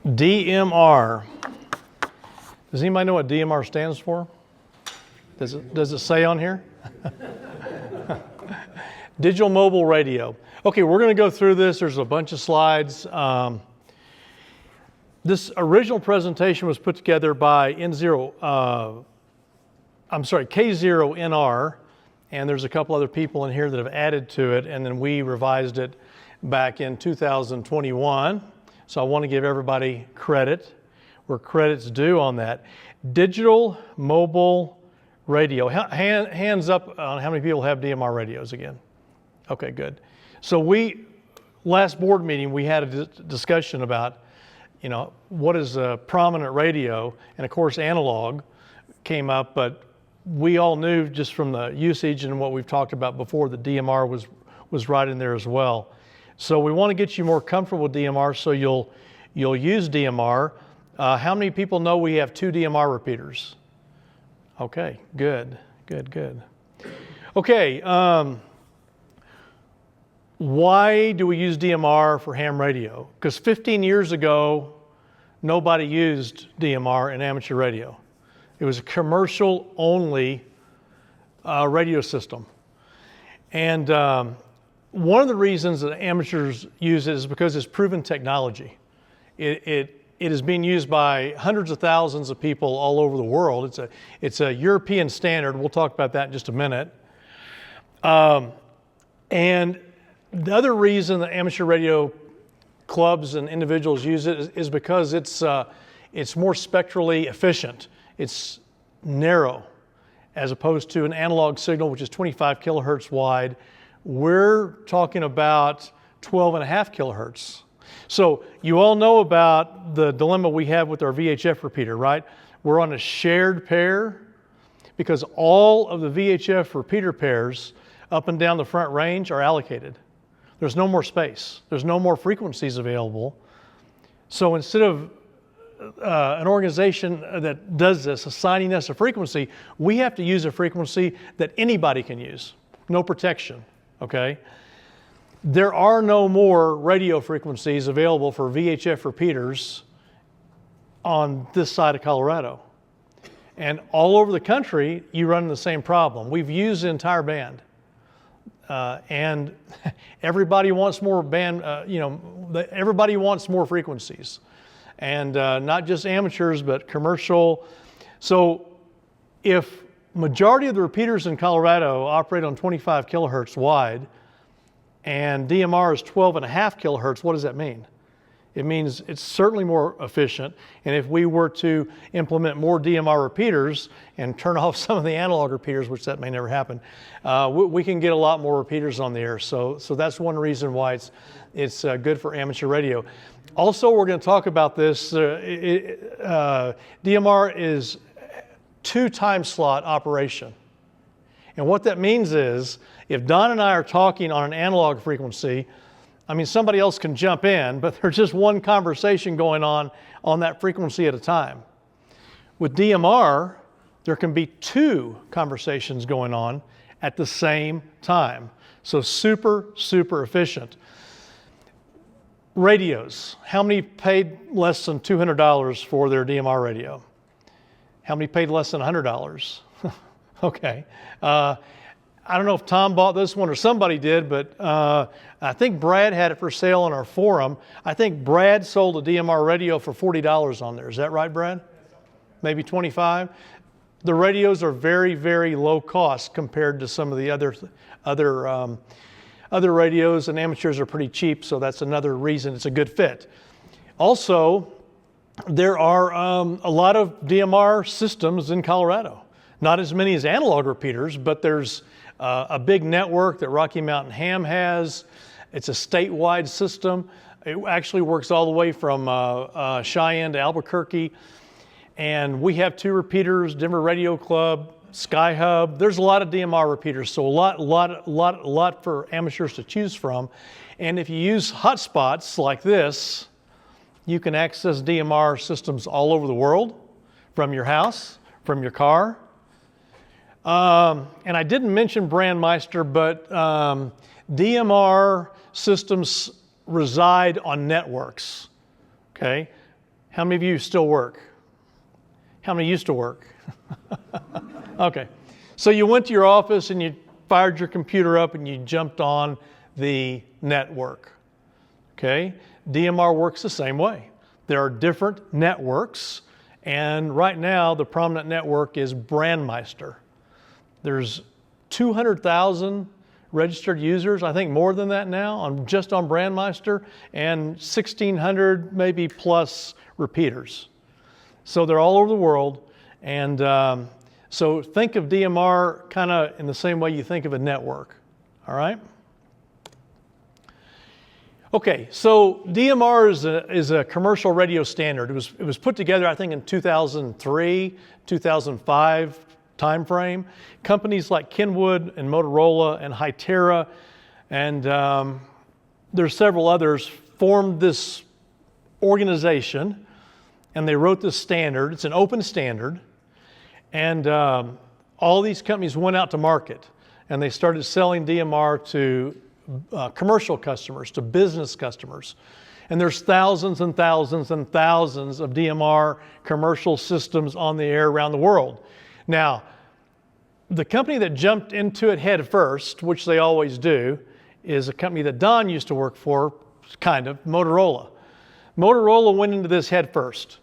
DMR. Does anybody know what DMR stands for? Does it say on here? Digital mobile radio. Okay, we're going to go through this. There's a bunch of slides. This original presentation was put together by K0NR, and there's a couple other people in here that have added to it, and then we revised it back in 2021. So I want to give everybody credit where credit's due on that. Digital mobile radio. Hands up on how many people have DMR radios again. Okay, good. So last board meeting, we had a discussion about, what is a prominent radio, and of course analog came up, but we all knew just from the usage and what we've talked about before that DMR was right in there as well. So we want to get you more comfortable with DMR, so you'll use DMR. How many people know we have 2 DMR repeaters? Okay, good. Okay, why do we use DMR for ham radio? Because 15 years ago, nobody used DMR in amateur radio. It was a commercial-only radio system. And one of the reasons that amateurs use it is because it's proven technology. It is being used by hundreds of thousands of people all over the world. It's a European standard. We'll talk about that in just a minute. And the other reason that amateur radio clubs and individuals use it is because it's more spectrally efficient. It's narrow as opposed to an analog signal, which is 25 kilohertz wide. We're talking about 12.5 kilohertz. So you all know about the dilemma we have with our VHF repeater, right? We're on a shared pair because all of the VHF repeater pairs up and down the front range are allocated. There's no more space. There's no more frequencies available. So instead of an organization that does this, assigning us a frequency, we have to use a frequency that anybody can use. No protection, okay? There are no more radio frequencies available for VHF repeaters on this side of Colorado. And all over the country, you run the same problem. We've used the entire band. And everybody wants more band, everybody wants more frequencies. And not just amateurs, but commercial. So if majority of the repeaters in Colorado operate on 25 kilohertz wide, and DMR is 12.5 kilohertz, what does that mean? It means it's certainly more efficient. And if we were to implement more DMR repeaters and turn off some of the analog repeaters, which that may never happen, we can get a lot more repeaters on the air. So that's one reason why it's good for amateur radio. Also, we're going to talk about this. DMR is 2 time slot operation. And what that means is, if Don and I are talking on an analog frequency, somebody else can jump in, but there's just one conversation going on that frequency at a time. With DMR, there can be 2 conversations going on at the same time. So super, super efficient. Radios. How many paid less than $200 for their DMR radio? How many paid less than $100? Okay. I don't know if Tom bought this one or somebody did, but I think Brad had it for sale on our forum. I think Brad sold a DMR radio for $40 on there. Is that right, Brad? Maybe 25? The radios are very, very low cost compared to some of the other radios, and amateurs are pretty cheap, so that's another reason it's a good fit. Also, there are a lot of DMR systems in Colorado. Not as many as analog repeaters, but there's a big network that Rocky Mountain Ham has. It's a statewide system. It actually works all the way from Cheyenne to Albuquerque. And we have 2 repeaters, Denver Radio Club, Sky Hub. There's a lot of DMR repeaters, so a lot for amateurs to choose from. And if you use hotspots like this, you can access DMR systems all over the world, from your house, from your car. And I didn't mention Brandmeister, but DMR systems reside on networks, okay? How many of you still work? How many used to work? Okay. So you went to your office and you fired your computer up and you jumped on the network. Okay? DMR works the same way. There are different networks, and right now the prominent network is Brandmeister. There's 200,000 registered users, I think more than that now, just on Brandmeister, and 1,600 maybe plus repeaters. So they're all over the world, and so think of DMR kind of in the same way you think of a network, all right? Okay, so DMR is a commercial radio standard. It was put together, I think, in 2003, 2005 timeframe. Companies like Kenwood and Motorola and Hytera and there's several others formed this organization, and they wrote this standard. It's an open standard, and all these companies went out to market, and they started selling DMR to commercial customers, to business customers. And there's thousands and thousands and thousands of DMR commercial systems on the air around the world. Now, the company that jumped into it head first, which they always do, is a company that Don used to work for, kind of, Motorola. Motorola went into this head first.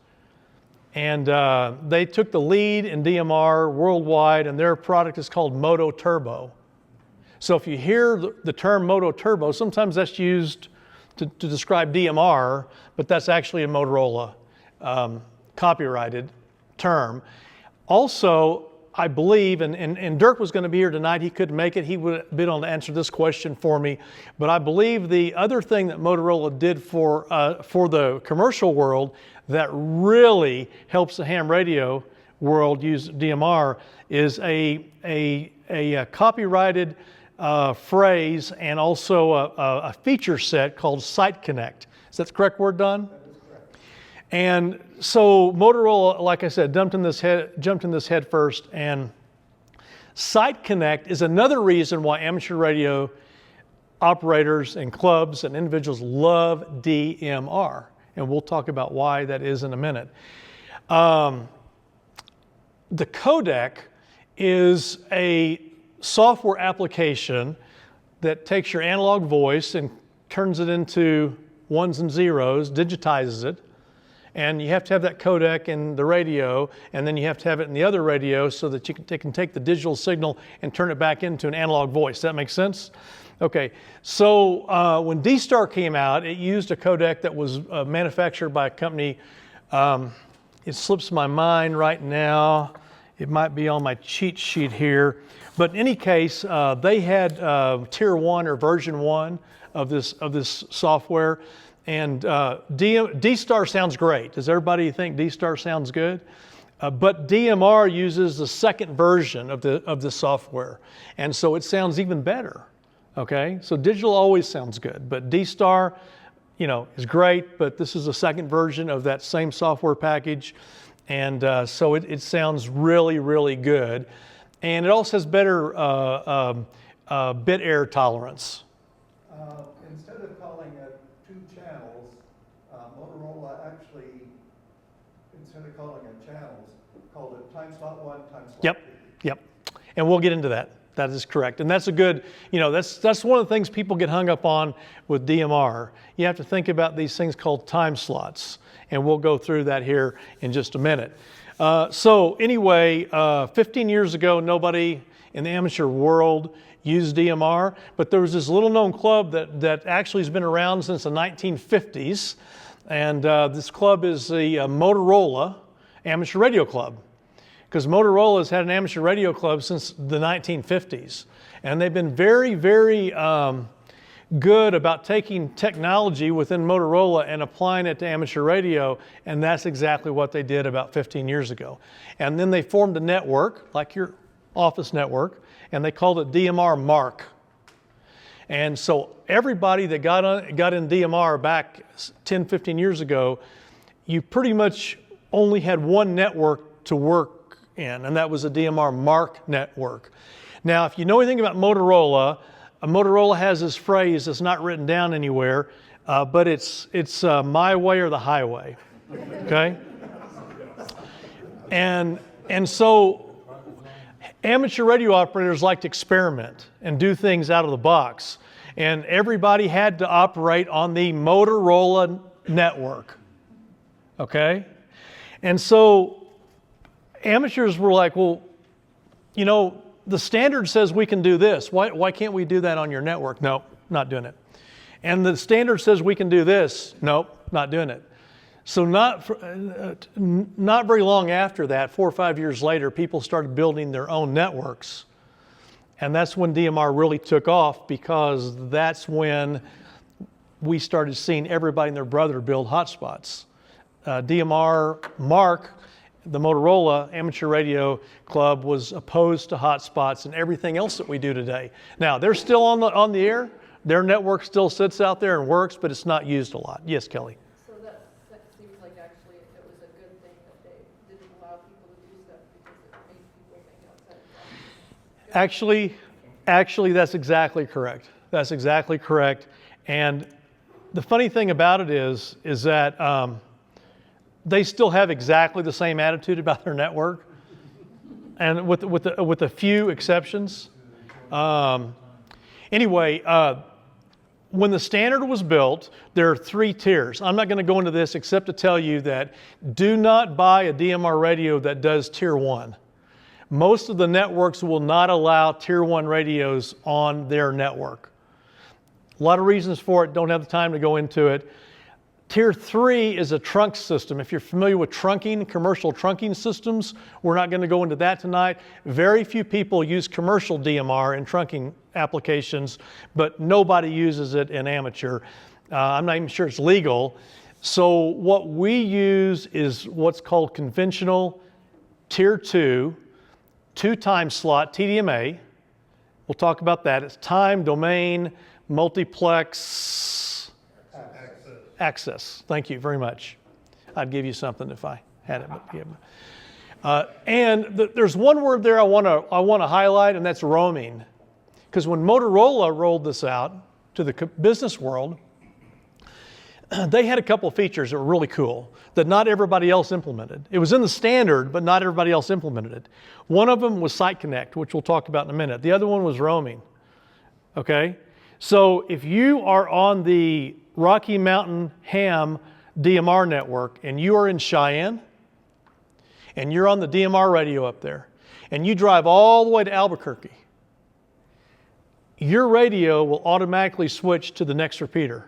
And they took the lead in DMR worldwide, and their product is called Moto Turbo. So if you hear the term Moto Turbo, sometimes that's used to describe DMR, but that's actually a Motorola copyrighted term. Also, I believe, and Dirk was going to be here tonight, he couldn't make it, he would have been able to answer this question for me, but I believe the other thing that Motorola did for the commercial world that really helps the ham radio world use DMR is a copyrighted phrase and also a feature set called Site Connect. Is that the correct word, Don? That is correct. And so Motorola, like I said, jumped in this head first, and Site Connect is another reason why amateur radio operators and clubs and individuals love DMR. And we'll talk about why that is in a minute. The codec is a software application that takes your analog voice and turns it into ones and zeros, digitizes it, and you have to have that codec in the radio, and then you have to have it in the other radio so that they can take the digital signal and turn it back into an analog voice. Does that make sense? Okay, so when D-Star came out, it used a codec that was manufactured by a company, it slips my mind right now, it might be on my cheat sheet here, but in any case, they had tier 1 or version 1 of this software, and D-Star sounds great. Does everybody think D-Star sounds good? But DMR uses the second version of the software, and so it sounds even better. Okay, so digital always sounds good, but D-Star, is great, but this is a second version of that same software package, and so it sounds really, really good, and it also has better bit error tolerance. Instead of calling it 2 channels, Motorola actually, instead of calling it channels, called it time slot 1, time slot 2. Yep, and we'll get into that. That is correct, and that's a good, that's one of the things people get hung up on with DMR. You have to think about these things called time slots, and we'll go through that here in just a minute. So anyway, 15 years ago, nobody in the amateur world used DMR, but there was this little known club that actually has been around since the 1950s, and this club is the Motorola Amateur Radio Club. Because Motorola has had an amateur radio club since the 1950s. And they've been very, very good about taking technology within Motorola and applying it to amateur radio, and that's exactly what they did about 15 years ago. And then they formed a network, like your office network, and they called it DMR Mark. And so everybody that got in DMR back 10, 15 years ago, you pretty much only had one network to work in, and that was a DMR Mark network. Now, if you know anything about Motorola, Motorola has this phrase that's not written down anywhere, but it's my way or the highway. okay? And so amateur radio operators like to experiment and do things out of the box. And everybody had to operate on the Motorola network, okay? And so amateurs were like, well, you know, the standard says we can do this. Why can't we do that on your network? Nope, not doing it. And the standard says we can do this. Nope, not doing it. So not very long after that, 4 or 5 years later, people started building their own networks. And that's when DMR really took off, because that's when we started seeing everybody and their brother build hotspots. DMR Mark, the Motorola Amateur Radio Club, was opposed to hotspots and everything else that we do today. Now, they're still on the air. Their network still sits out there and works, but it's not used a lot. Yes, Kelly? So that seems like actually it was a good thing that they didn't allow people to do stuff, because it made people think outside the box. Actually, that's exactly correct. That's exactly correct. And the funny thing about it is that they still have exactly the same attitude about their network, and with a few exceptions. Anyway, when the standard was built, there are 3 tiers. I'm not going to go into this except to tell you that do not buy a DMR radio that does tier 1. Most of the networks will not allow tier 1 radios on their network. A lot of reasons for it, don't have the time to go into it. Tier 3 is a trunk system. If you're familiar with trunking, commercial trunking systems, we're not going to go into that tonight. Very few people use commercial DMR in trunking applications, but nobody uses it in amateur. I'm not even sure it's legal. So what we use is what's called conventional Tier 2, 2-time slot TDMA. We'll talk about that. It's time, domain, multiplex, access. Thank you very much. I'd give you something if I had it. But yeah. And there's one word there I want to highlight, and that's roaming. Because when Motorola rolled this out to the business world, they had a couple of features that were really cool that not everybody else implemented. It was in the standard, but not everybody else implemented it. One of them was Site Connect, which we'll talk about in a minute. The other one was roaming. Okay? So if you are on the Rocky Mountain Ham DMR network and you are in Cheyenne and you're on the DMR radio up there and you drive all the way to Albuquerque, your radio will automatically switch to the next repeater.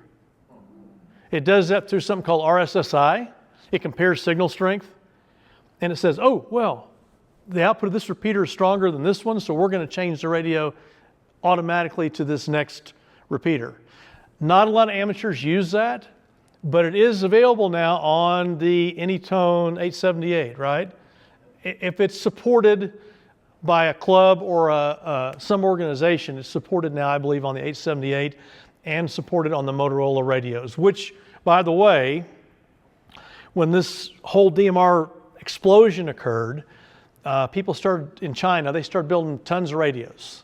It does that through something called RSSI. It compares signal strength, and it says, oh, well, the output of this repeater is stronger than this one, so we're going to change the radio automatically to this next repeater. Not a lot of amateurs use that, but it is available now on the Anytone 878, right? If it's supported by a club or some organization, it's supported now, I believe, on the 878 and supported on the Motorola radios, which, by the way, when this whole DMR explosion occurred, people started in China, they started building tons of radios.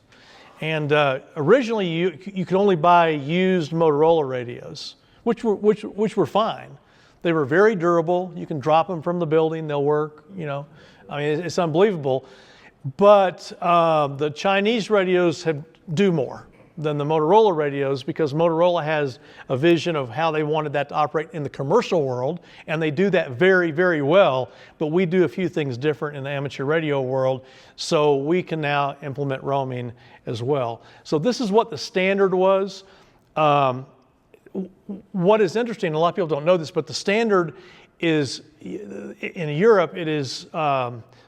And originally, you could only buy used Motorola radios, which were fine. They were very durable. You can drop them from the building; they'll work. You know, I mean, it's unbelievable. But the Chinese radios do more than the Motorola radios, because Motorola has a vision of how they wanted that to operate in the commercial world, and they do that very, very well. But we do a few things different in the amateur radio world, so we can now implement roaming as well. So this is what the standard was. What is interesting, a lot of people don't know this, but the standard is, in Europe, it is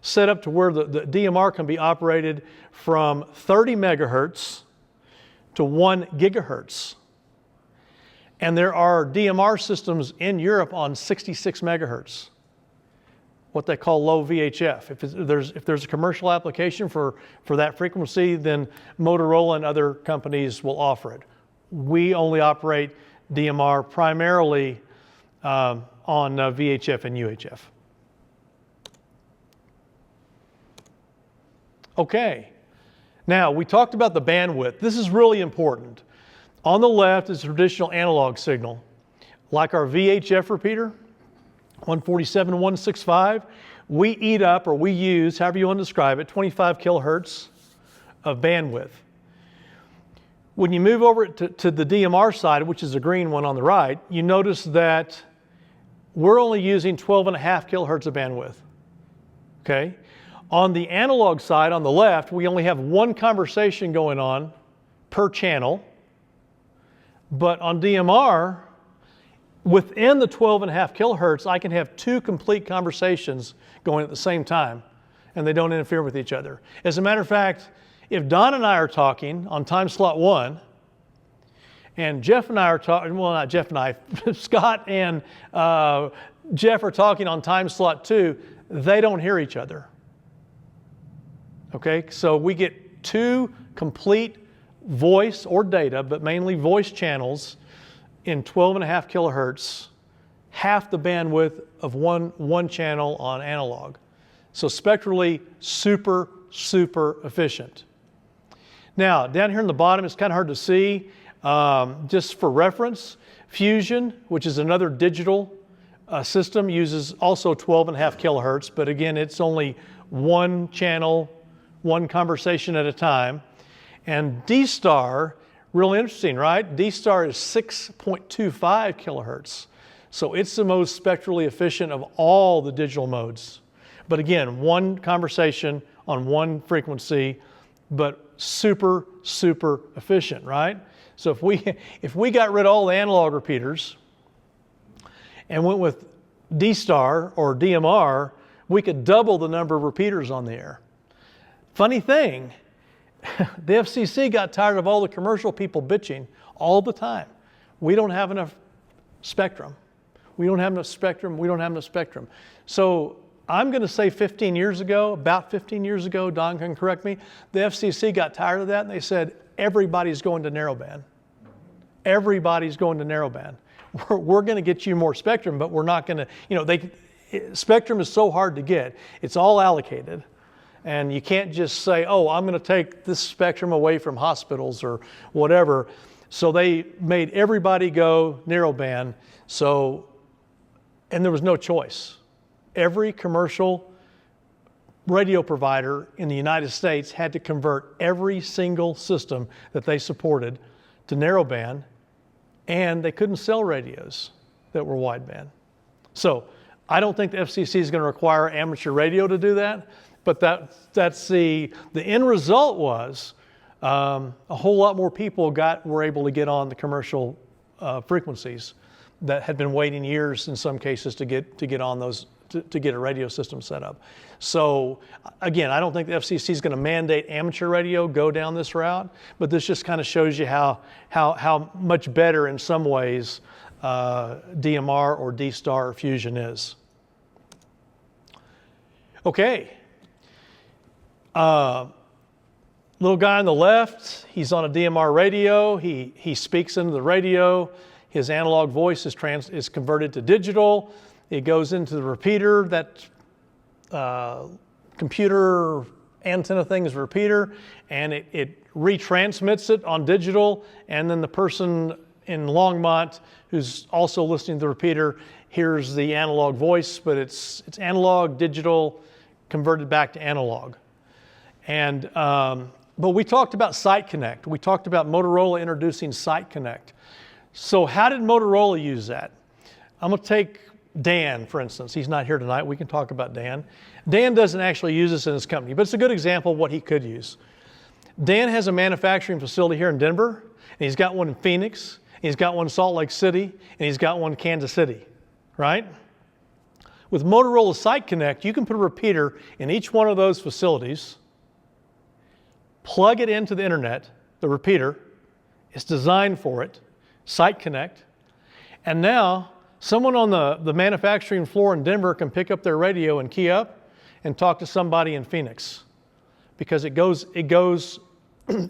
set up to where the DMR can be operated from 30 megahertz to 1 gigahertz. And there are DMR systems in Europe on 66 megahertz, what they call low VHF. If there's a commercial application for that frequency, then Motorola and other companies will offer it. We only operate DMR primarily on VHF and UHF. Okay. Now, we talked about the bandwidth. This is really important. On the left is a traditional analog signal, like our VHF repeater. 147 to 165, we eat up, or we use, however you want to describe it, 25 kilohertz of bandwidth. When you move over to the DMR side, which is the green one on the right, you notice that we're only using 12.5 kilohertz of bandwidth, okay? On the analog side, on the left, we only have one conversation going on per channel, but on DMR, within the 12.5 kilohertz, I can have two complete conversations going at the same time, and they don't interfere with each other. As a matter of fact, if Don and I are talking on time slot 1, and Jeff and I are talking, well, not Jeff and I, Scott and Jeff are talking on time slot 2, they don't hear each other. Okay, so we get two complete voice or data, but mainly voice channels in 12.5 kilohertz, half the bandwidth of one channel on analog. So spectrally, super, super efficient. Now, down here in the bottom, it's kind of hard to see. Just for reference, Fusion, which is another digital system, uses also 12.5 kilohertz, but again, it's only one channel, one conversation at a time. And D-Star, really interesting, right? D-Star is 6.25 kilohertz. So it's the most spectrally efficient of all the digital modes. But again, one conversation on one frequency, but super, super efficient, right? So if we got rid of all the analog repeaters and went with D-Star or DMR, we could double the number of repeaters on the air. Funny thing, the FCC got tired of all the commercial people bitching all the time. We don't have enough spectrum. We don't have enough spectrum. We don't have enough spectrum. So I'm going to say 15 years ago, about 15 years ago, Don can correct me, the FCC got tired of that and they said, everybody's going to narrowband. Everybody's going to narrowband. We're going to get you more spectrum, but we're not going to, spectrum is so hard to get. It's all allocated. And you can't just say, oh, I'm going to take this spectrum away from hospitals or whatever. So they made everybody go narrowband. So, and there was no choice. Every commercial radio provider in the United States had to convert every single system that they supported to narrowband, and they couldn't sell radios that were wideband. So I don't think the FCC is going to require amateur radio to do that. But that's the end result was a whole lot more people were able to get on the commercial frequencies that had been waiting years in some cases to get on those to get a radio system set up. So again, I don't think the FCC is going to mandate amateur radio go down this route, but this just kind of shows you how much better in some ways DMR or D-Star or Fusion is. Okay. Little guy on the left, he's on a DMR radio. He speaks into the radio. His analog voice is converted to digital. It goes into the repeater. That computer antenna thing is a repeater, and it retransmits it on digital. And then the person in Longmont who's also listening to the repeater hears the analog voice, but it's analog, digital, converted back to analog. And but we talked about Site Connect. We talked about Motorola introducing Site Connect. So how did Motorola use that? I'm going to take Dan, for instance. He's not here tonight. We can talk about Dan. Dan doesn't actually use this in his company, but it's a good example of what he could use. Dan has a manufacturing facility here in Denver, and he's got one in Phoenix, and he's got one in Salt Lake City, and he's got one in Kansas City, right? With Motorola Site Connect, you can put a repeater in each one of those facilities, plug it into the internet, the repeater, it's designed for it, Site Connect, and now someone on the manufacturing floor in Denver can pick up their radio and key up and talk to somebody in Phoenix, because it goes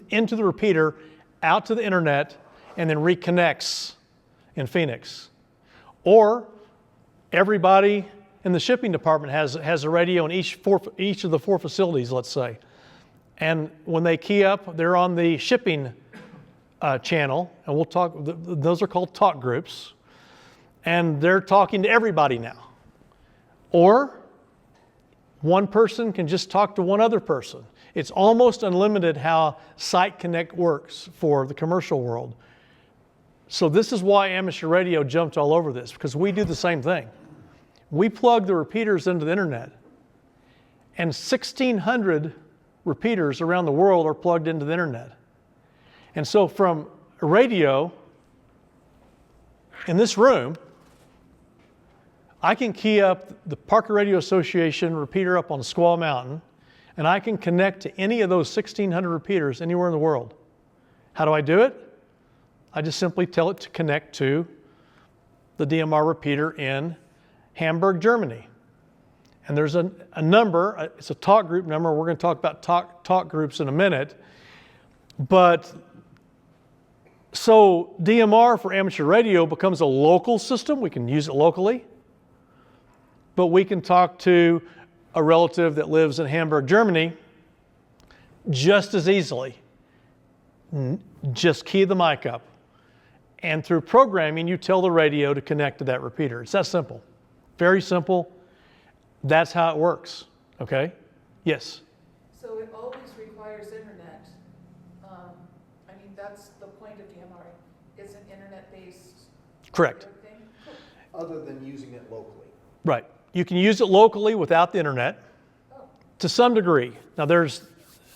into the repeater, out to the internet, and then reconnects in Phoenix. Or everybody in the shipping department has a radio in each of the 4 facilities, let's say. And when they key up, they're on the shipping channel, and we'll talk, those are called talk groups, and they're talking to everybody now. Or one person can just talk to one other person. It's almost unlimited how Site Connect works for the commercial world. So this is why amateur radio jumped all over this, because we do the same thing. We plug the repeaters into the internet, and 1,600 repeaters around the world are plugged into the internet. And so from a radio in this room, I can key up the Parker Radio Association repeater up on Squaw Mountain, and I can connect to any of those 1,600 repeaters anywhere in the world. How do I do it? I just simply tell it to connect to the DMR repeater in Hamburg, Germany. And there's a number, it's a talk group number. We're going to talk about talk groups in a minute. But so DMR for amateur radio becomes a local system. We can use it locally. But we can talk to a relative that lives in Hamburg, Germany, just as easily. Just key the mic up. And through programming, you tell the radio to connect to that repeater. It's that simple. Very simple. That's how it works. Okay? Yes? So it always requires internet. I mean, that's the point of DMR. It's an internet-based Correct. thing. Other than using it locally. Right. You can use it locally without the internet to some degree. Now there's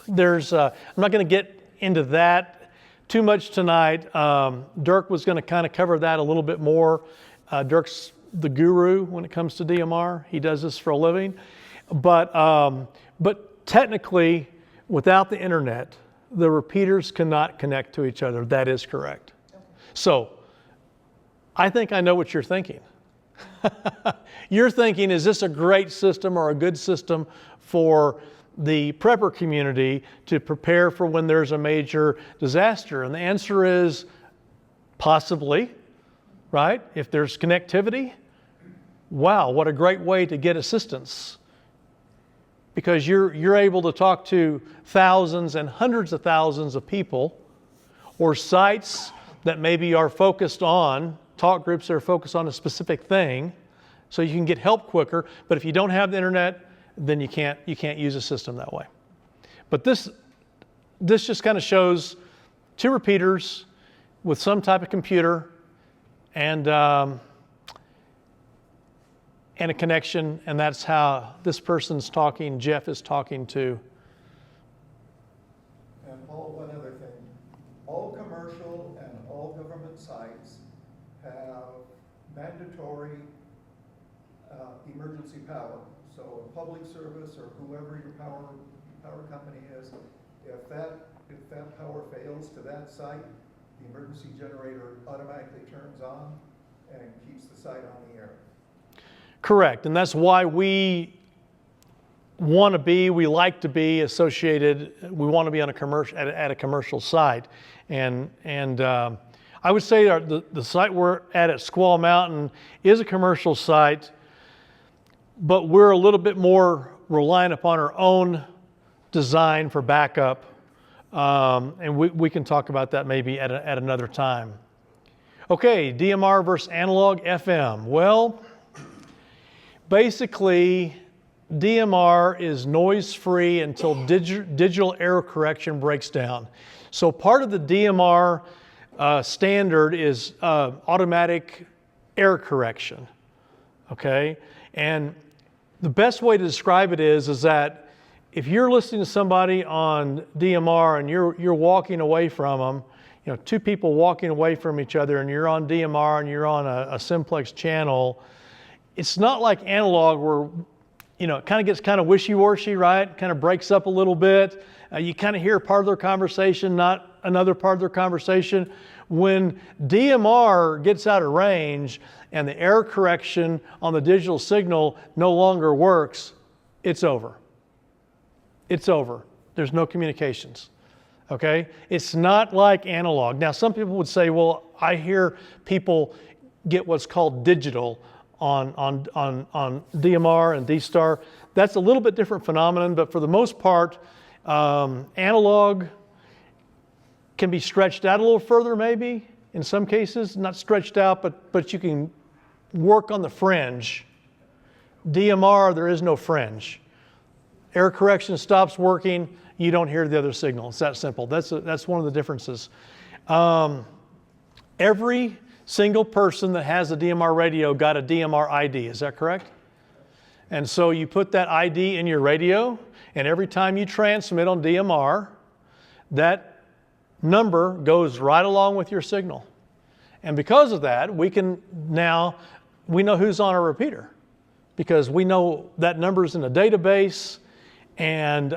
I'm not going to get into that too much tonight. Dirk was going to kind of cover that a little bit more. Dirk's the guru when it comes to DMR. He does this for a living. But technically, without the internet, the repeaters cannot connect to each other. That is correct. So I think I know what you're thinking. You're thinking, is this a great system or a good system for the prepper community to prepare for when there's a major disaster? And the answer is possibly, right? If there's connectivity, wow, what a great way to get assistance. Because you're able to talk to thousands and hundreds of thousands of people, or sites that maybe are focused on, talk groups that are focused on a specific thing, so you can get help quicker. But if you don't have the internet, then you can't use a system that way. But this just kind of shows two repeaters with some type of computer and a connection, and that's how this person's talking, Jeff is talking to. And Paul, one other thing. All commercial and all government sites have mandatory emergency power. So a public service or whoever your power company is, if that power fails to that site, the emergency generator automatically turns on and keeps the site on the air. Correct, and that's why we like to be associated. We want to be on a commercial at a commercial site, and I would say the site we're at Squaw Mountain is a commercial site, but we're a little bit more reliant upon our own design for backup, and we can talk about that maybe at another time. Okay, DMR versus analog FM. Well, basically, DMR is noise-free until digital error correction breaks down. So part of the DMR standard is automatic error correction, okay? And the best way to describe it is that if you're listening to somebody on DMR and you're walking away from them, you know, two people walking away from each other, and you're on DMR and you're on a simplex channel, it's not like analog where, you know, it kind of gets kind of wishy-washy, right? Kind of breaks up a little bit. You kind of hear part of their conversation, not another part of their conversation. When DMR gets out of range and the error correction on the digital signal no longer works, it's over. It's over. There's no communications. Okay? It's not like analog. Now, some people would say, well, I hear people get what's called digital on DMR and D-Star. That's a little bit different phenomenon, but for the most part, analog can be stretched out a little further maybe, in some cases, not stretched out, but you can work on the fringe DMR, there is no fringe. Error correction stops working, you don't hear the other signal. It's that simple. That's one of the differences. Every single person that has a DMR radio got a DMR ID, is that correct? And so you put that ID in your radio, and every time you transmit on DMR, that number goes right along with your signal. And because of that, we know who's on our repeater, because we know that number's in a database, and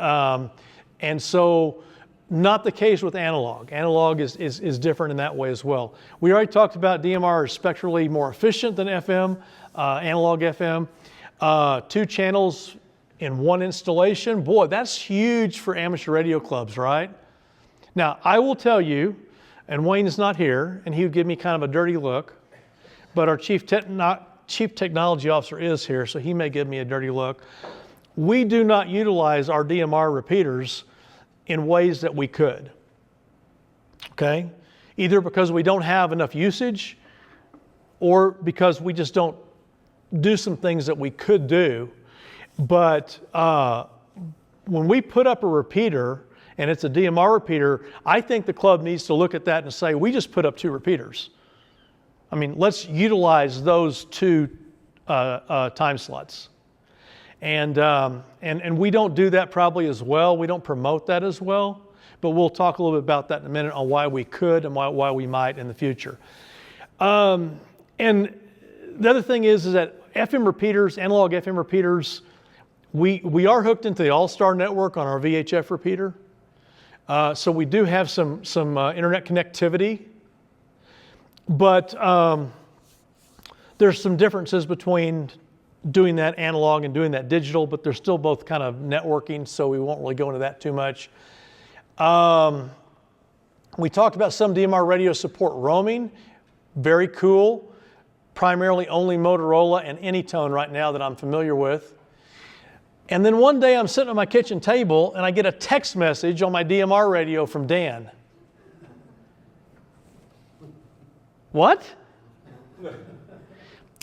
so not the case with analog. Analog is different in that way as well. We already talked about DMR is spectrally more efficient than FM, analog FM. 2 channels in one installation. Boy, that's huge for amateur radio clubs, right? Now, I will tell you, and Wayne is not here, and he would give me kind of a dirty look, but our chief technology officer is here, so he may give me a dirty look. We do not utilize our DMR repeaters in ways that we could, okay? Either because we don't have enough usage, or because we just don't do some things that we could do. But when we put up a repeater, and it's a DMR repeater, I think the club needs to look at that and say, we just put up 2 repeaters. I mean, let's utilize those 2 time slots. And we don't do that probably as well. We don't promote that as well. But we'll talk a little bit about that in a minute on why we could and why we might in the future. And the other thing is that FM repeaters, analog FM repeaters, we are hooked into the All-Star network on our VHF repeater. So we do have some internet connectivity. But there's some differences between doing that analog and doing that digital, but they're still both kind of networking, so we won't really go into that too much. We talked about some DMR radio support roaming. Very cool. Primarily only Motorola and Anytone right now that I'm familiar with. And then one day I'm sitting at my kitchen table and I get a text message on my DMR radio from Dan. What?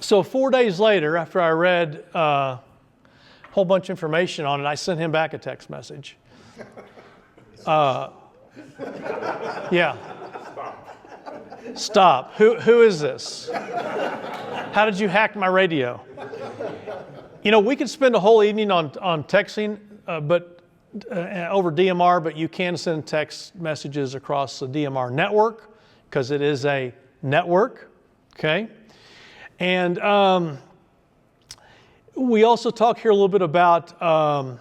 So 4 days later, after I read a whole bunch of information on it, I sent him back a text message. Yeah. Stop. Who is this? How did you hack my radio? You know, we could spend a whole evening on texting, but over DMR, but you can send text messages across the DMR network because it is a network, okay? And we also talk here a little bit about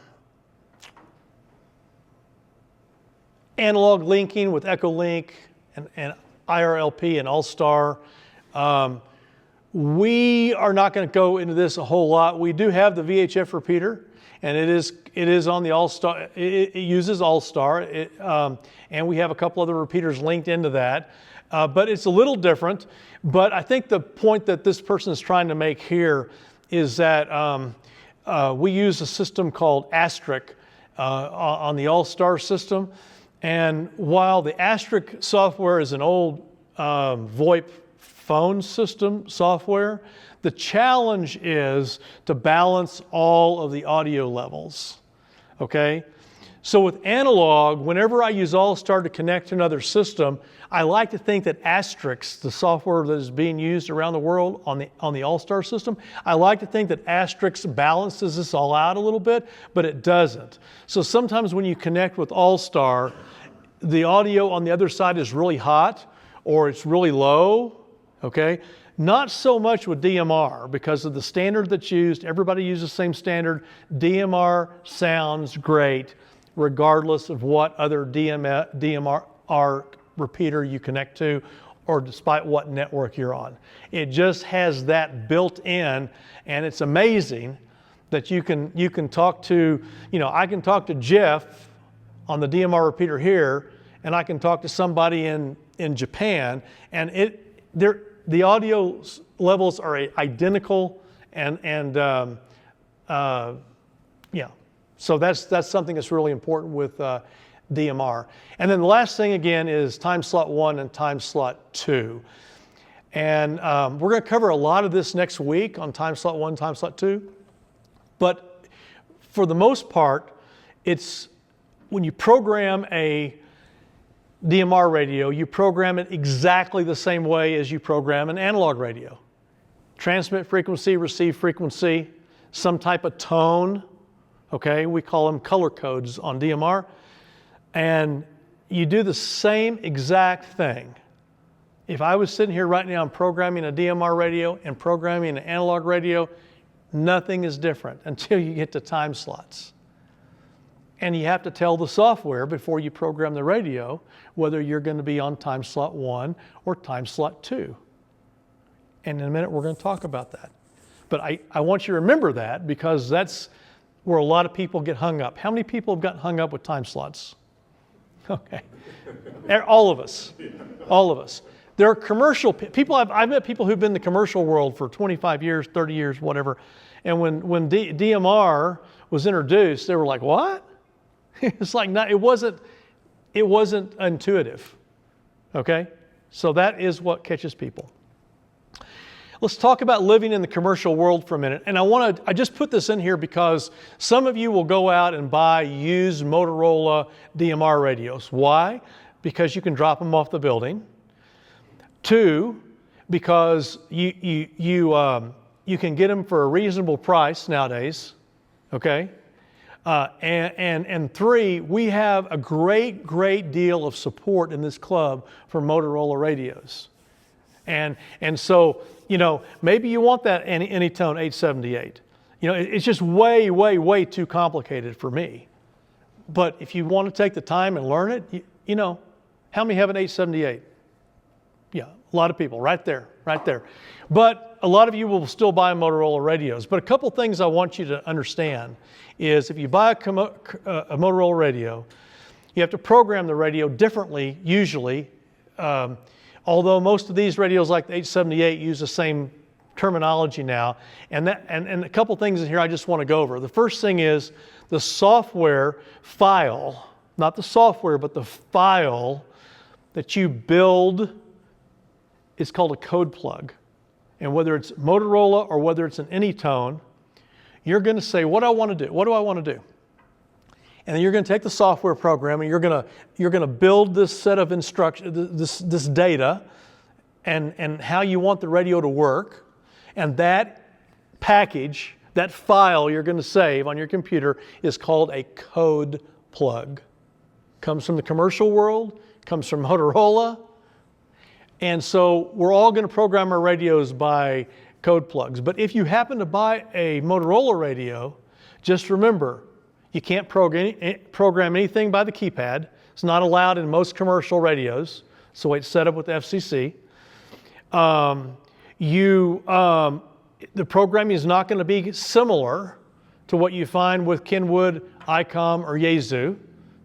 analog linking with Echolink and IRLP and All-Star. We are not going to go into this a whole lot. We do have the VHF repeater, and it is on the All-Star. It uses All-Star, and we have a couple other repeaters linked into that. But it's a little different. But I think the point that this person is trying to make here is that we use a system called Asterisk on the All-Star system. And while the Asterisk software is an old VoIP phone system software, the challenge is to balance all of the audio levels, okay? So with analog, whenever I use All-Star to connect to another system, I like to think that Asterisk, the software that is being used around the world on the All-Star system, I like to think that Asterisk balances this all out a little bit, but it doesn't. So sometimes when you connect with All-Star, the audio on the other side is really hot or it's really low, okay? Not so much with DMR because of the standard that's used. Everybody uses the same standard. DMR sounds great regardless of what other DMR repeater you connect to or despite what network you're on. It just has that built in, and it's amazing that you can talk to, I can talk to Jeff on the DMR repeater here, and I can talk to somebody in Japan, and the audio levels are identical, and so that's something that's really important with DMR. And then the last thing again is time slot 1 and time slot 2. And we're going to cover a lot of this next week on time slot 1, time slot 2. But for the most part, it's when you program a DMR radio, you program it exactly the same way as you program an analog radio. Transmit frequency, receive frequency, some type of tone, okay? We call them color codes on DMR. And you do the same exact thing. If I was sitting here right now and programming a DMR radio and programming an analog radio, nothing is different until you get to time slots. And you have to tell the software before you program the radio whether you're going to be on time slot 1 or time slot 2. And in a minute, we're going to talk about that. But I want you to remember that, because that's where a lot of people get hung up. How many people have gotten hung up with time slots? Okay. All of us. All of us. There are commercial people. I've met people who've been in the commercial world for 25 years, 30 years, whatever. And when DMR was introduced, they were like, what? It's like, it wasn't intuitive. Okay? So that is what catches people. Let's talk about living in the commercial world for a minute. And I just put this in here because some of you will go out and buy used Motorola DMR radios. Why? Because you can drop them off the building. 2, because you can get them for a reasonable price nowadays. Okay? And 3, we have a great deal of support in this club for Motorola radios. And so, maybe you want that Anytone 878. It's just way too complicated for me. But if you want to take the time and learn it, how many have an 878? Yeah, a lot of people, right there. But a lot of you will still buy Motorola radios. But a couple things I want you to understand is if you buy a Motorola radio, you have to program the radio differently, usually. Although most of these radios like the 878 use the same terminology now. And a couple things in here I just want to go over. The first thing is the software file, not the software, but the file that you build is called a code plug. And whether it's Motorola or whether it's an Anytone, you're going to say, what do I want to do? What do I want to do? And then you're going to take the software program and you're going to build this set of instructions, this data, and how you want the radio to work. And that package, that file you're going to save on your computer is called a code plug. Comes from the commercial world, comes from Motorola. And so we're all going to program our radios by code plugs. But if you happen to buy a Motorola radio, just remember, you can't program anything by the keypad. It's not allowed in most commercial radios. So it's set up with the FCC. The programming is not going to be similar to what you find with Kenwood, ICOM, or Yaesu.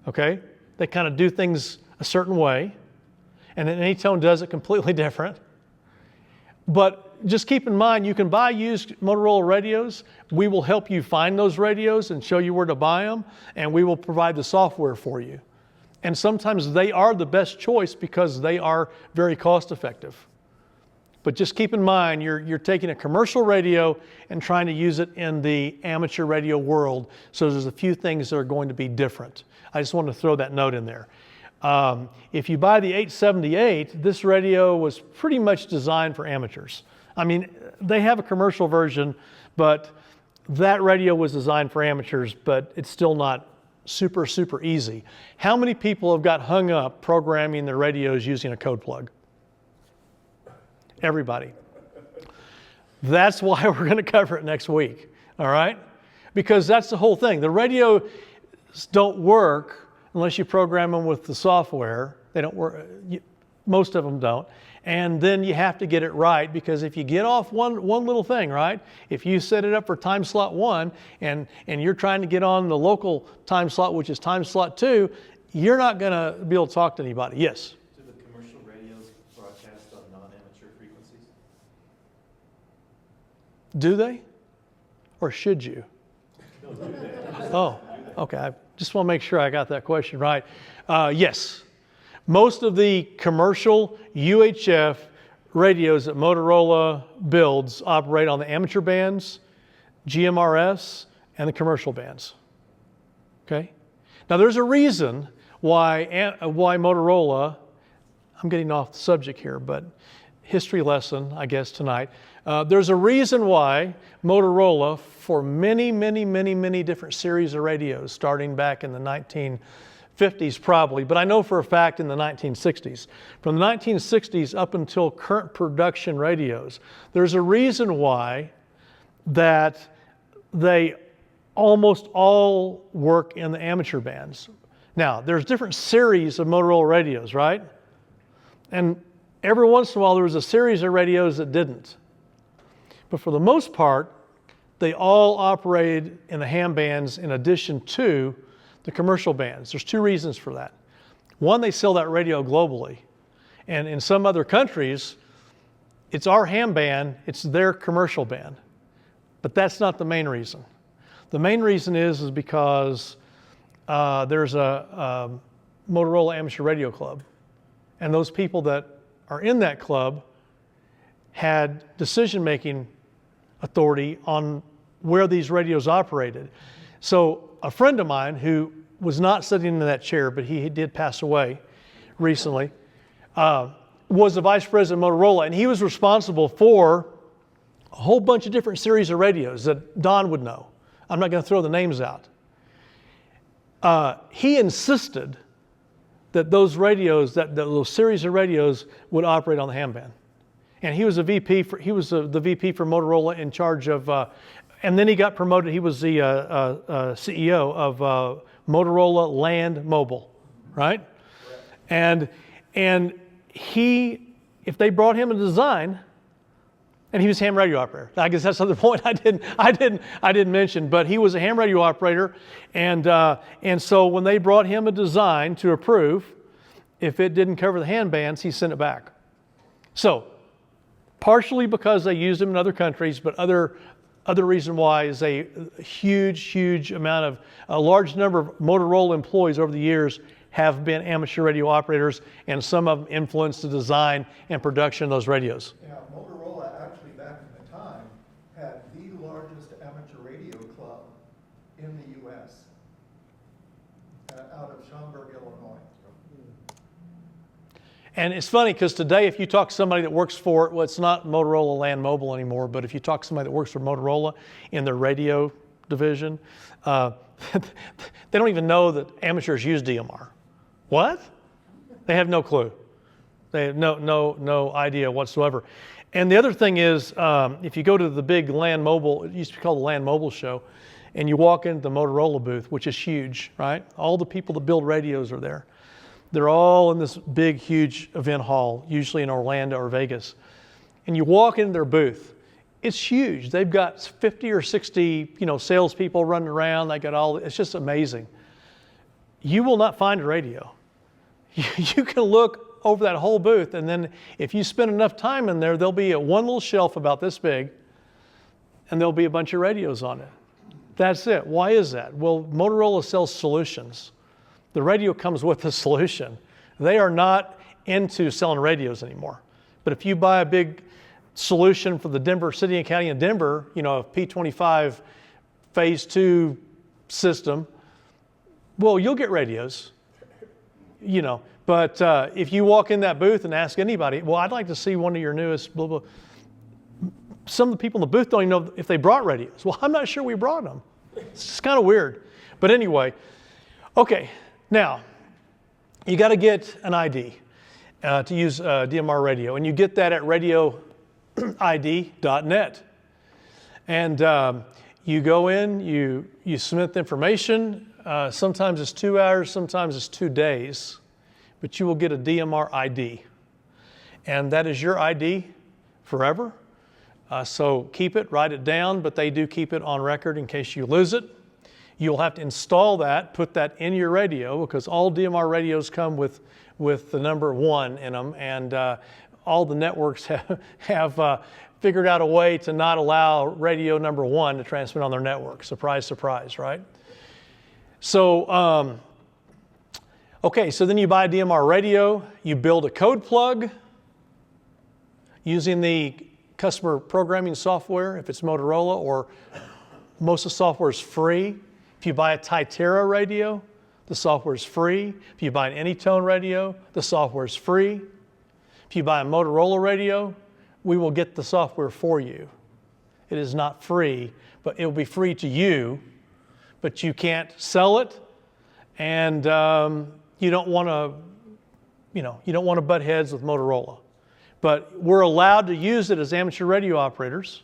Okay? They kind of do things a certain way. And then Anytone does it completely different. But just keep in mind, you can buy used Motorola radios. We will help you find those radios and show you where to buy them, and we will provide the software for you. And sometimes they are the best choice because they are very cost effective. But just keep in mind, you're taking a commercial radio and trying to use it in the amateur radio world, so there's a few things that are going to be different. I just wanted to throw that note in there. If you buy the 878, this radio was pretty much designed for amateurs. I mean, they have a commercial version, but that radio was designed for amateurs, but it's still not super easy. How many people have got hung up programming their radios using a code plug? Everybody. That's why we're going to cover it next week, all right? Because that's the whole thing. The radios don't work unless you program them with the software. They don't work. Most of them don't. And then you have to get it right, because if you get off one little thing, right? If you set it up for time slot 1 and you're trying to get on the local time slot, which is time slot 2, you're not going to be able to talk to anybody. Yes? Do the commercial radios broadcast on non-amateur frequencies? Do they? Or should you? No, do they? Oh, okay. I just want to make sure I got that question right. Yes. Most of the commercial UHF radios that Motorola builds operate on the amateur bands, GMRS, and the commercial bands. Okay? Now there's a reason why Motorola, I'm getting off the subject here, but history lesson, I guess, tonight. There's a reason why Motorola, for many different series of radios, starting back in the 1950s probably, but I know for a fact in the 1960s. From the 1960s up until current production radios, there's a reason why that they almost all work in the amateur bands. Now, there's different series of Motorola radios, right? And every once in a while there was a series of radios that didn't. But for the most part, they all operated in the ham bands in addition to the commercial bands. There's two reasons for that. One, they sell that radio globally. And in some other countries, it's our ham band, it's their commercial band. But that's not the main reason. The main reason is because there's a Motorola Amateur Radio Club. And those people that are in that club had decision-making authority on where these radios operated. So a friend of mine who was not sitting in that chair, but he did pass away recently, was the vice president of Motorola, and he was responsible for a whole bunch of different series of radios that Don would know. I'm not going to throw the names out. He insisted that those radios, that those series of radios would operate on the ham band. And he was the VP for Motorola in charge of, and then he got promoted. He was the CEO of Motorola Land Mobile, right? And he, if they brought him a design, and he was a ham radio operator. I guess that's another point I didn't mention, but he was a ham radio operator, and so when they brought him a design to approve, if it didn't cover the ham bands, he sent it back. So, partially because they used them in other countries, but other reason why is a huge amount of, a large number of Motorola employees over the years have been amateur radio operators, and some of them influenced the design and production of those radios. Yeah, Motorola actually back in the time had the largest amateur radio club in the U.S. Out of Schaumburg, Illinois. And it's funny because today if you talk to somebody that works for, well, it's not Motorola Land Mobile anymore, but if you talk to somebody that works for Motorola in their radio division, they don't even know that amateurs use DMR. What? They have no clue. They have no idea whatsoever. And the other thing is, if you go to the big Land Mobile, it used to be called the Land Mobile Show, and you walk into the Motorola booth, which is huge, right? All the people that build radios are there. They're all in this big, huge event hall, usually in Orlando or Vegas. And you walk into their booth. It's huge. They've got 50 or 60, salespeople running around. They got all. It's just amazing. You will not find a radio. You can look over that whole booth, and then if you spend enough time in there, there'll be one little shelf about this big, and there'll be a bunch of radios on it. That's it. Why is that? Well, Motorola sells solutions. The radio comes with the solution. They are not into selling radios anymore. But if you buy a big solution for the Denver City and County of Denver, a P25 Phase 2 system, well, you'll get radios, But if you walk in that booth and ask anybody, well, I'd like to see one of your newest blah, blah. Some of the people in the booth don't even know if they brought radios. Well, I'm not sure we brought them. It's just kind of weird. But anyway, okay. Now, you got to get an ID to use DMR radio, and you get that at radioid.net. And you go in, you submit the information. Sometimes it's 2 hours, sometimes it's 2 days, but you will get a DMR ID. And that is your ID forever. So keep it, write it down, but they do keep it on record in case you lose it. You'll have to install that, put that in your radio, because all DMR radios come with the number 1 in them, and all the networks have figured out a way to not allow radio number 1 to transmit on their network. Surprise, surprise, right? So, okay, so then you buy a DMR radio, you build a code plug using the customer programming software, if it's Motorola, or most of the software is free. If you buy a Titera radio, the software is free. If you buy an Anytone radio, the software is free. If you buy a Motorola radio, we will get the software for you. It is not free, but it will be free to you, but you can't sell it, and you don't want to, you don't want to butt heads with Motorola. But we're allowed to use it as amateur radio operators,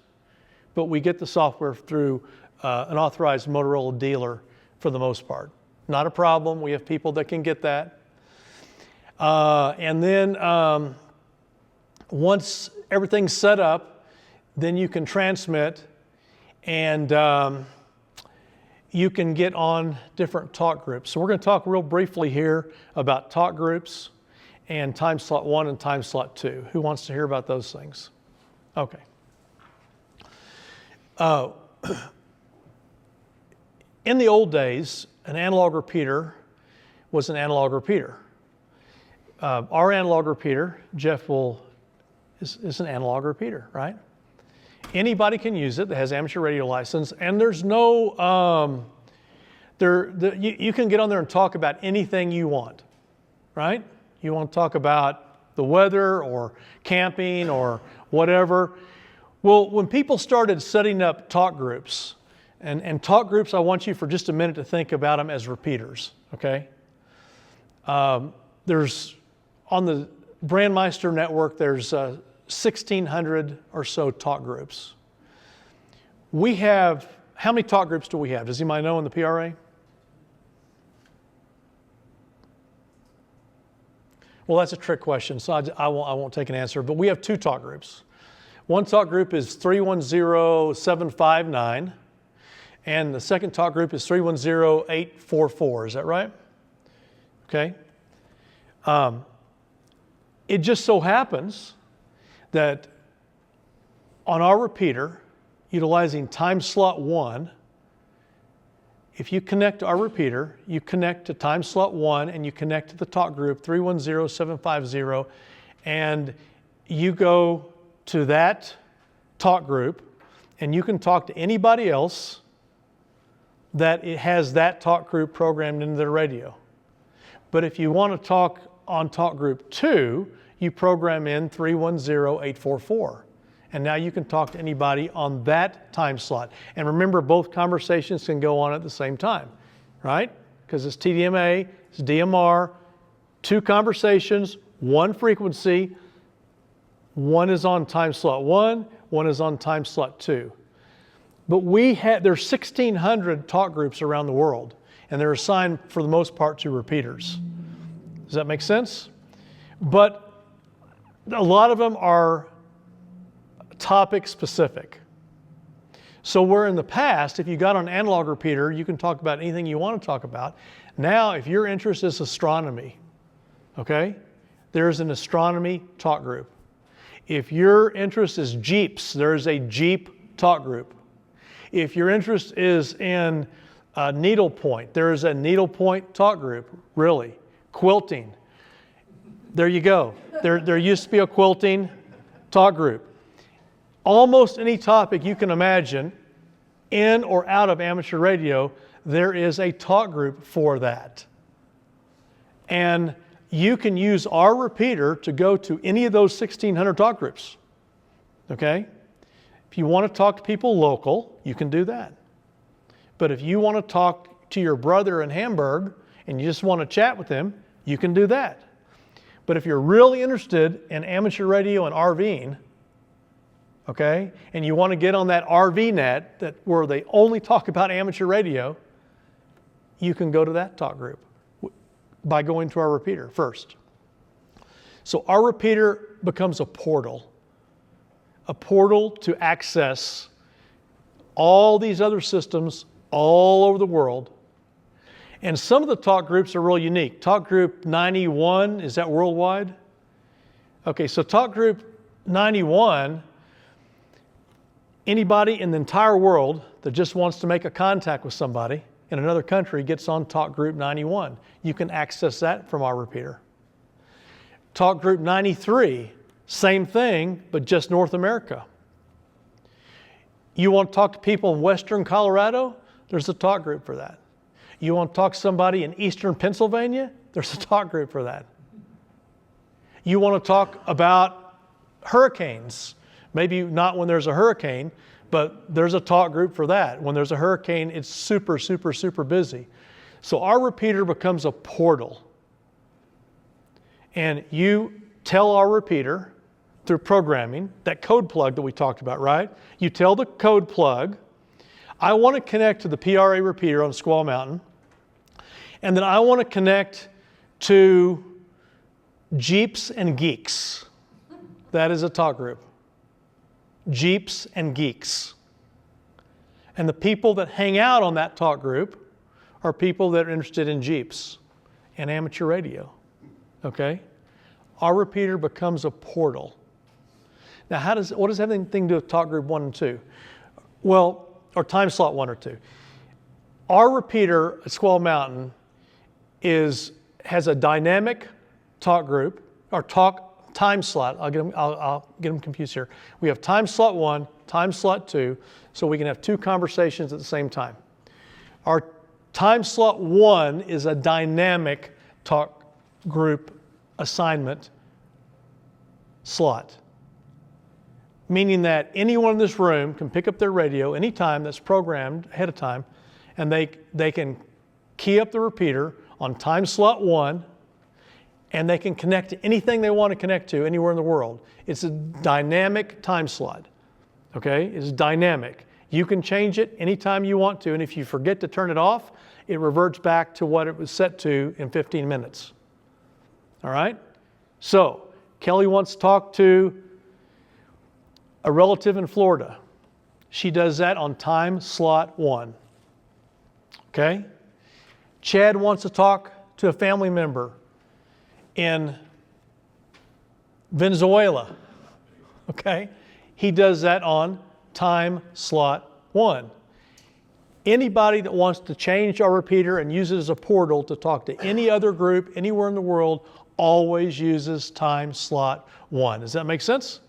but we get the software through an authorized Motorola dealer for the most part. Not a problem. We have people that can get that. And then once everything's set up, then you can transmit, and you can get on different talk groups. So we're going to talk real briefly here about talk groups and time slot 1 and time slot 2. Who wants to hear about those things? Okay. In the old days, an analog repeater was an analog repeater. Our analog repeater, Jeff is an analog repeater, right? Anybody can use it that has amateur radio license, and there's no, you can get on there and talk about anything you want, right? You want to talk about the weather or camping or whatever. Well, when people started setting up talk groups, and talk groups, I want you for just a minute to think about them as repeaters, okay? There's, on the Brandmeister Network, there's 1,600 or so talk groups. We have, how many talk groups do we have? Does anybody know in the PRA? Well, that's a trick question, so I won't take an answer, but we have 2 talk groups. One talk group is 310-759, and the second talk group is 310-844. Is that right? Okay. It just so happens that on our repeater, utilizing time slot 1, if you connect to our repeater, you connect to time slot 1 and you connect to the talk group 310-750, and you go to that talk group and you can talk to anybody else that it has that talk group programmed into their radio. But if you want to talk on talk group 2, you program in 310-844. And now you can talk to anybody on that time slot. And remember, both conversations can go on at the same time, right? Because it's TDMA, it's DMR, 2 conversations, 1 frequency. One is on time slot 1, one is on time slot 2. But there's 1,600 talk groups around the world, and they're assigned for the most part to repeaters. Does that make sense? But a lot of them are topic specific. So where in the past, if you got on an analog repeater, you can talk about anything you want to talk about. Now, if your interest is astronomy, okay, there's an astronomy talk group. If your interest is Jeeps, there's a Jeep talk group. If your interest is in needlepoint, there is a needlepoint talk group, really. Quilting, there you go. There used to be a quilting talk group. Almost any topic you can imagine, in or out of amateur radio, there is a talk group for that. And you can use our repeater to go to any of those 1,600 talk groups, okay? If you want to talk to people local, you can do that. But if you want to talk to your brother in Hamburg and you just want to chat with him, you can do that. But if you're really interested in amateur radio and RVing, okay, and you want to get on that RV net where they only talk about amateur radio, you can go to that talk group by going to our repeater first. So our repeater becomes a portal to access all these other systems all over the world. And some of the talk groups are real unique. Talk group 91, is that worldwide? Okay, so talk group 91, anybody in the entire world that just wants to make a contact with somebody in another country gets on talk group 91. You can access that from our repeater. Talk group 93, same thing, but just North America. You want to talk to people in western Colorado? There's a talk group for that. You want to talk to somebody in eastern Pennsylvania? There's a talk group for that. You want to talk about hurricanes? Maybe not when there's a hurricane, but there's a talk group for that. When there's a hurricane, it's super, super, super busy. So our repeater becomes a portal. And you tell our repeater through programming, that code plug that we talked about, right? You tell the code plug, I want to connect to the PRA repeater on Squaw Mountain, and then I want to connect to Jeeps and Geeks. That is a talk group. Jeeps and Geeks. And the people that hang out on that talk group are people that are interested in Jeeps and amateur radio. Okay? Our repeater becomes a portal. Now, what does that have anything to do with talk group 1 and 2? Well, or time slot 1 or 2. Our repeater at Squaw Mountain has a dynamic talk group, or talk time slot. I'll get them confused here. We have time slot 1, time slot 2, so we can have 2 conversations at the same time. Our time slot 1 is a dynamic talk group assignment slot, meaning that anyone in this room can pick up their radio anytime that's programmed ahead of time, and they can key up the repeater on time slot 1, and they can connect to anything they want to connect to anywhere in the world. It's a dynamic time slot, okay? It's dynamic. You can change it anytime you want to, and if you forget to turn it off, it reverts back to what it was set to in 15 minutes. All right? So, Kelly wants to talk to a relative in Florida. She does that on time slot 1. Okay? Chad wants to talk to a family member in Venezuela. Okay? He does that on time slot 1. Anybody that wants to change our repeater and use it as a portal to talk to any other group anywhere in the world always uses time slot 1. Does that make sense?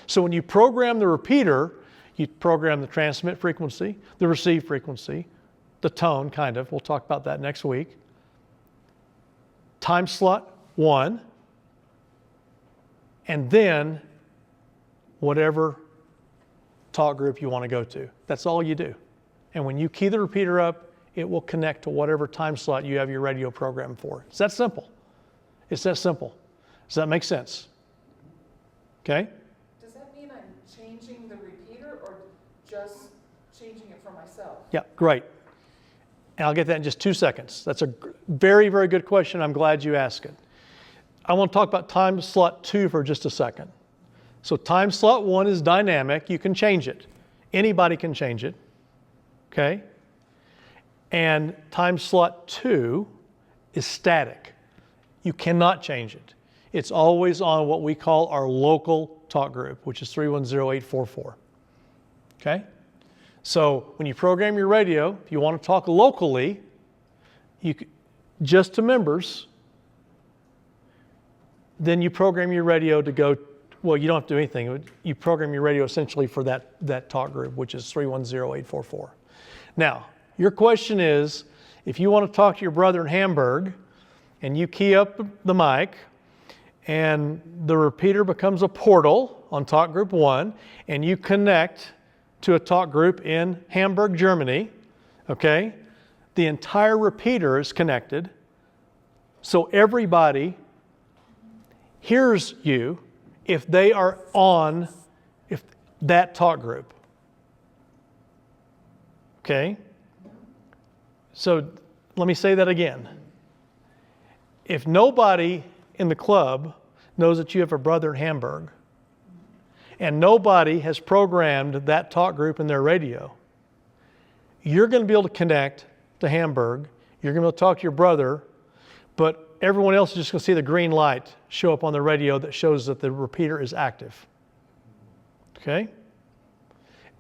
So when you program the repeater, you program the transmit frequency, the receive frequency, the tone, kind of. We'll talk about that next week. Time slot 1, and then whatever talk group you want to go to. That's all you do. And when you key the repeater up, it will connect to whatever time slot you have your radio program for. It's that simple. It's that simple. Does that make sense? Okay? Does that mean I'm changing the repeater or just changing it for myself? Yeah, great. And I'll get that in just 2 seconds. That's a very, very good question. I'm glad you asked it. I want to talk about time slot 2 for just a second. So time slot 1 is dynamic. You can change it. Anybody can change it. Okay? And time slot 2 is static. You cannot change it. It's always on what we call our local talk group, which is 310-844. Okay? So when you program your radio, if you want to talk locally, just to members, then you program your radio to go, well, you don't have to do anything. You program your radio essentially for that talk group, which is 310-844. Now, your question is, if you want to talk to your brother in Hamburg, and you key up the mic, and the repeater becomes a portal on talk group 1, and you connect to a talk group in Hamburg, Germany, okay? The entire repeater is connected, so everybody hears you if they are on that talk group. Okay? So let me say that again. If nobody in the club knows that you have a brother in Hamburg, and nobody has programmed that talk group in their radio, you're going to be able to connect to Hamburg, you're going to be able to talk to your brother, but everyone else is just going to see the green light show up on the radio that shows that the repeater is active. Okay?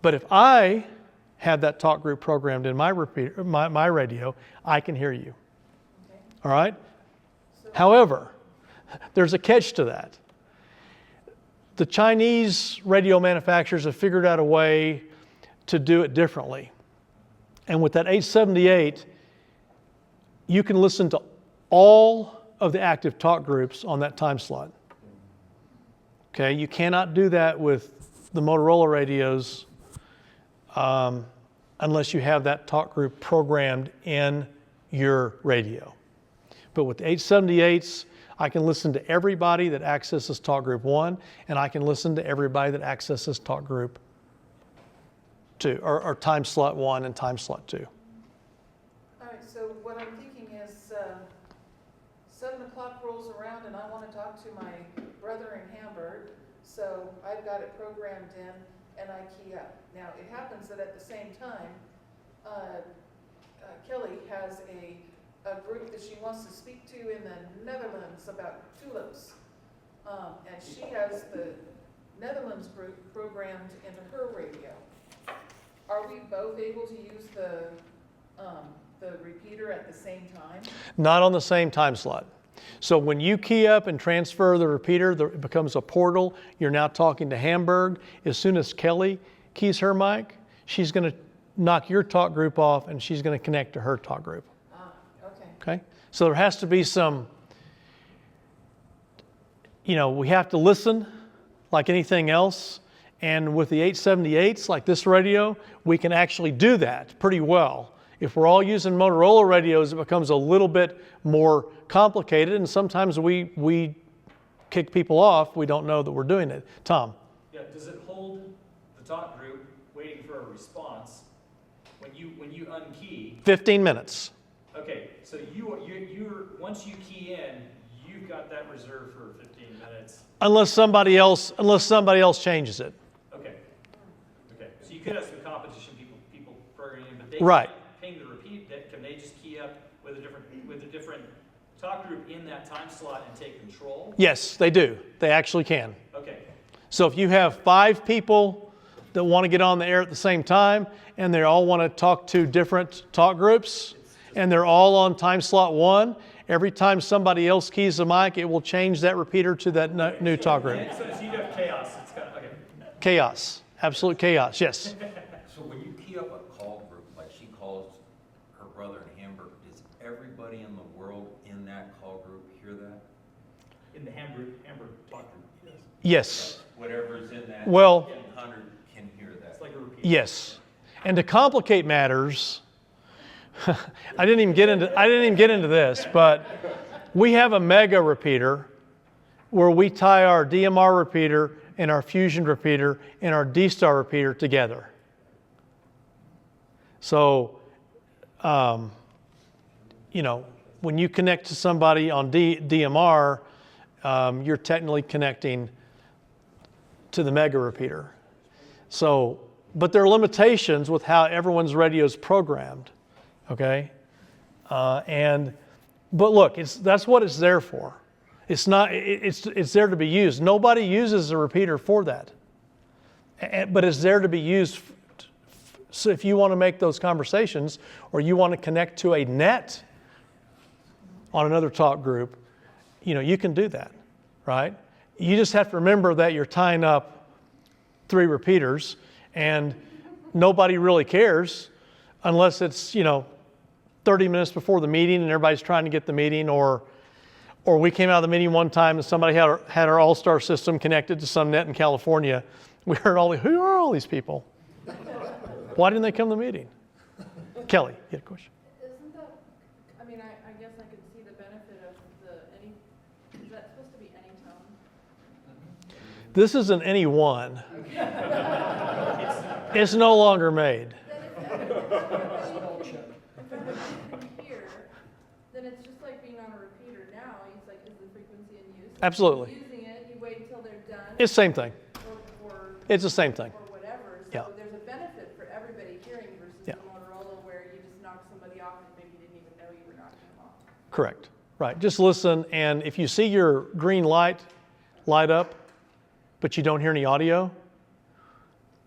But if I have that talk group programmed in my repeater, my radio, I can hear you. Okay. All right? However, there's a catch to that. The Chinese radio manufacturers have figured out a way to do it differently. And with that 878, you can listen to all of the active talk groups on that time slot. Okay, you cannot do that with the Motorola radios unless you have that talk group programmed in your radio. But with the 878s, I can listen to everybody that accesses talk group 1, and I can listen to everybody that accesses talk group 2, or time slot 1 and time slot 2. All right, so what I'm thinking is 7 o'clock rolls around and I want to talk to my brother in Hamburg, so I've got it programmed in and I key up. Now, it happens that at the same time, Kelly has a group that she wants to speak to in the Netherlands about tulips. And she has the Netherlands group programmed into her radio. Are we both able to use the repeater at the same time? Not on the same time slot. So when you key up and transfer the repeater, it becomes a portal. You're now talking to Hamburg. As soon as Kelly keys her mic, she's going to knock your talk group off and she's going to connect to her talk group. Okay. Okay? So there has to be some, we have to listen like anything else. And with the 878s, like this radio, we can actually do that pretty well. If we're all using Motorola radios, it becomes a little bit more complicated, and sometimes we kick people off. We don't know that we're doing it. Tom? Yeah, does it hold the talk group waiting for a response when you unkey? 15 minutes. Okay, so you're once you key in, you've got that reserved for 15 minutes. Unless somebody else changes it. Okay. So you could have some competition people programming, but they Right. can't ping the repeat. Can they just key up with a different talk group in that time slot and take control? Yes, they do. They actually can. Okay. So if you have 5 people that want to get on the air at the same time, and they all want to talk to different talk groups, and they're all on time slot 1, every time somebody else keys the mic, it will change that repeater to that new talk group. So you have chaos. It's kind of, okay. Chaos. Absolute chaos, yes. So when you key up a call group, like she calls her brother in Hamburg, does everybody in the world in that call group hear that? In the Hamburg talk group. Yes. Whatever's in that Well- 100 can hear that. It's like a repeat. Yes. And to complicate matters, I didn't even get into this, but we have a mega repeater where we tie our DMR repeater and our Fusion repeater and our D-Star repeater together. So, when you connect to somebody on DMR, you're technically connecting to the mega repeater. So, but there are limitations with how everyone's radio is programmed. Okay, but look, that's what it's there for. It's not. It's there to be used. Nobody uses a repeater for that, but it's there to be used. So if you want to make those conversations, or you want to connect to a net on another talk group, you can do that, right? You just have to remember that you're tying up 3 repeaters, and nobody really cares unless it's 30 minutes before the meeting and everybody's trying to get the meeting, or we came out of the meeting one time and somebody had our All-Star system connected to some net in California. We heard who are all these people? Why didn't they come to the meeting? Kelly, you had a question? Isn't that, I guess I could see the benefit of is that supposed to be any tone? This isn't any one. It's no longer made. Then it's just like being on a repeater now. It's like, is the frequency in use? Absolutely. Using it, you wait until they're done. It's the same thing. Or It's the same thing. or whatever. So Yeah. there's a benefit for everybody hearing versus Yeah. the Motorola where you just knock somebody off and maybe you didn't even know you were knocking them off. Correct. Right. Just listen, and if you see your green light light up, but you don't hear any audio,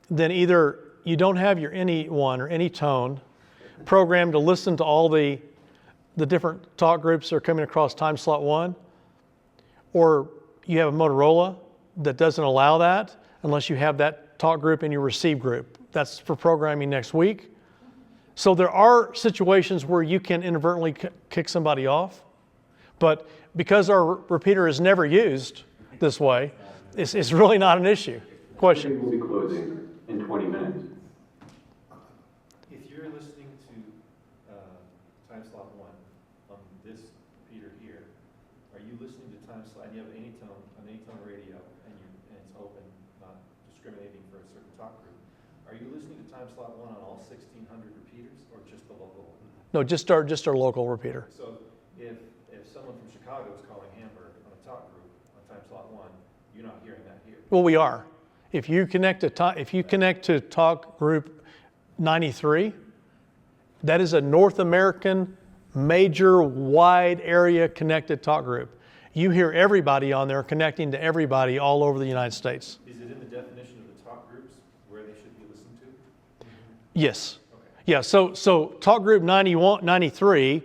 then either you don't have your any one or any tone programmed to listen to all the different talk groups that are coming across time slot 1, or you have a Motorola that doesn't allow that unless you have that talk group in your receive group. that's for programming next week. So there are situations where you can inadvertently kick somebody off, but because our repeater is never used this way, it's really not an issue. Question? We'll be closing in 20 minutes. If you're listening to time slot 1 on this repeater here, are you listening to time slot, and you have an anytone radio, and it's open, not discriminating for a certain talk group, are you listening to time slot 1 on all 1,600 repeaters, or just the local one? No, just our local repeater. So if someone from Chicago is calling Hamburg on a talk group on time slot 1, you're not hearing that here. Well, we are. If you connect to talk group 93, that is a North American major wide area connected talk group. You hear everybody on there connecting to everybody all over the United States. Is it in the definition of the talk groups where they should be listened to? Yes. Okay. Yeah, so talk group 93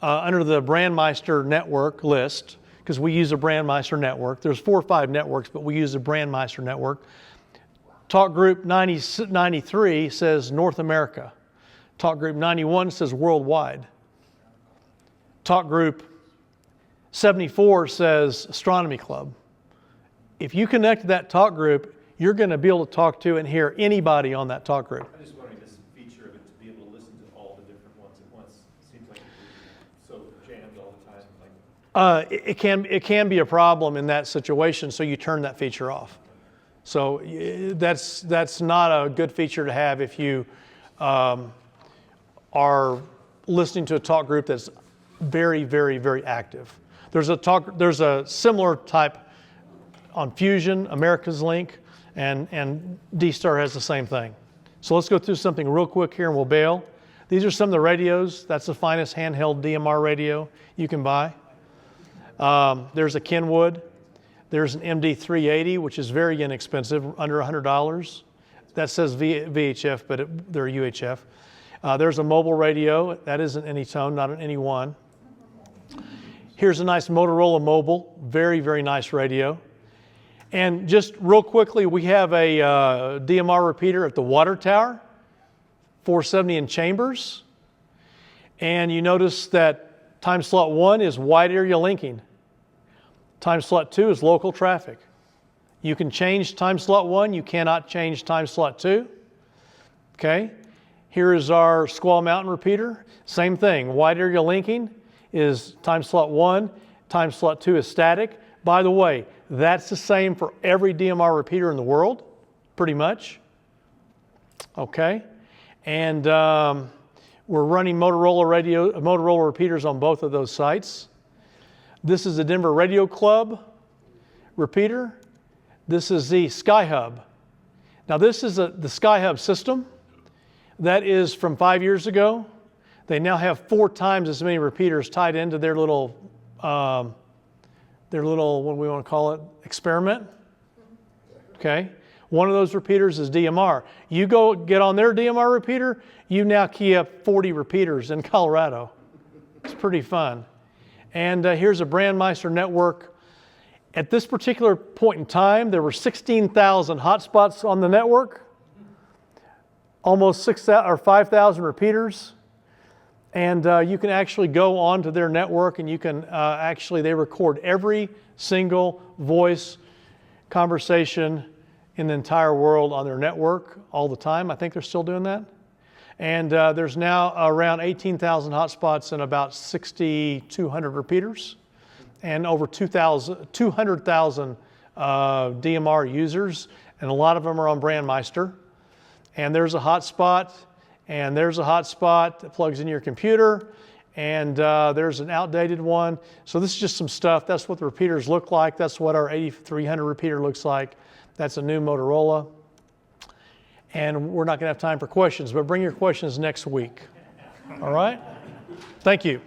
under the Brandmeister Network list, because we use a Brandmeister Network. There's 4 or 5 networks, but we use a Brandmeister Network. Talk group 93 says North America. Talk group 91 says worldwide. Talk group 74 says Astronomy Club. If you connect to that talk group, you're going to be able to talk to and hear anybody on that talk group. I'm just wondering this feature of it to be able to listen to all the different ones at once. It seems like it would be so jammed all the time. Like It can be a problem in that situation, so you turn that feature off. So that's not a good feature to have if you are listening to a talk group that's very, very, very active. There's a similar type on Fusion, America's Link, and D-Star has the same thing. So let's go through something real quick here and we'll bail. These are some of the radios. That's the finest handheld DMR radio you can buy. There's a Kenwood. There's an MD380, which is very inexpensive, under $100. That says VHF, but they're UHF. There's a mobile radio. That is an Anytone, not an Any1. Here's a nice Motorola Mobile. Very, very nice radio. And just real quickly, we have a DMR repeater at the water tower, 470 in Chambers. And you notice that time slot 1 is wide area linking. Time slot 2 is local traffic. You can change time slot 1, you cannot change time slot 2. Okay, here is our Squaw Mountain repeater. Same thing, wide area linking is time slot 1, time slot 2 is static. By the way, that's the same for every DMR repeater in the world, pretty much. Okay, and we're running Motorola repeaters on both of those sites. This is the Denver Radio Club repeater. This is the SkyHub. Now this is the SkyHub system. That is from 5 years ago. They now have 4 times as many repeaters tied into their little, what do we want to call it, experiment. Okay. One of those repeaters is DMR. You go get on their DMR repeater, you now key up 40 repeaters in Colorado. It's pretty fun. And here's a Brandmeister Network. At this particular point in time, there were 16,000 hotspots on the network, almost 5,000 repeaters. And you can actually go onto their network and you can they record every single voice conversation in the entire world on their network all the time. I think they're still doing that. And there's now around 18,000 hotspots and about 6,200 repeaters and over 200,000 DMR users, and a lot of them are on Brandmeister. And there's a hotspot, and there's a hotspot that plugs into your computer, and there's an outdated one. So this is just some stuff. That's what the repeaters look like. That's what our 8300 repeater looks like. That's a new Motorola. And we're not going to have time for questions, but bring your questions next week. All right? Thank you.